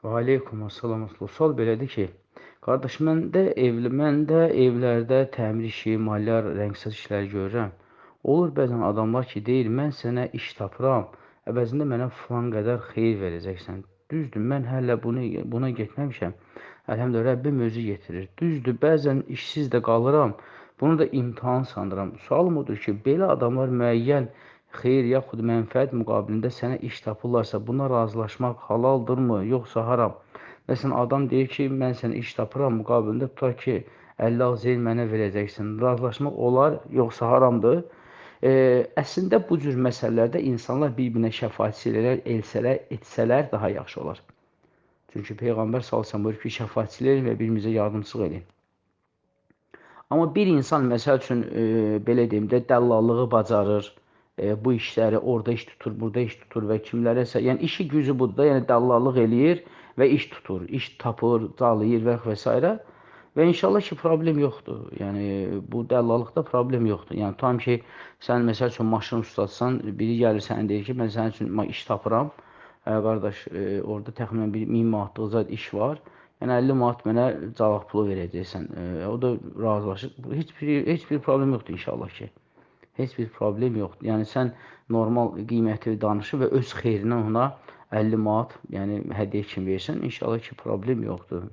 Və aleykum assalam. Sual belədir ki, qardaş, mən də evlərdə təmir işi, mallar, rəngsaz işləri görürəm. Olur bəzən adamlar ki, deyir, mən sənə iş tapıram, əvəzində mənə filan qədər xeyir verəcəksən. Düzdür, mən hələ buna getməmişəm. Əlhəmdülillah, Rəbbim özü yetirir. Düzdür, bəzən işsiz də qalıram. Bunu da imtahan sanıram. Sualım odur ki, belə adamlar müəyyən xeyir yaxud mənfəət müqabilində sənə iş tapırlarsa, buna razılaşmaq halaldırmı, yoxsa haram? Məsələn, adam deyir ki, mən sənə iş tapıram, müqabilində tutar ki, 50 zeyn mənə verəcəksin. Razılaşmaq olar, yoxsa haramdır? Əslində, bu cür məsələlərdə insanlar bir-birinə şəfaatçiliklər etsələr daha yaxşı olar. Çünki Peyğəmbər sallallahu buyurur ki, şəfaatçilik edin və bir-birinizə yardımçılıq edin. Amma bir insan, məsəl üçün, belə deyim də, dəllallığı bacarır, bu işləri orada iş tutur, burada iş tutur və kimlərəsə, yəni işi gücü budur da, yəni dəllallıq eləyir və iş tutur, iş tapır, calayır və s. Və inşallah ki, problem yoxdur. Yəni, bu dəllallıqda problem yoxdur. Yəni, tam ki, sən məsəl üçün maşın ustadsan, biri gəlir sənə deyir ki, mən sənin üçün iş tapıram. Qardaş, orada təxminən 1000 manatlıq iş var. Yəni 50 manat mənə cavab pulu verəcəksən. O da razılaşır. Heç bir problem yoxdur inşallah ki. Heç bir problem yoxdur. Yəni sən normal qiyməti danışır və öz xeyrinə ona 50 manat, yəni hədiyyə kimi versən, inşallah ki, problem yoxdur.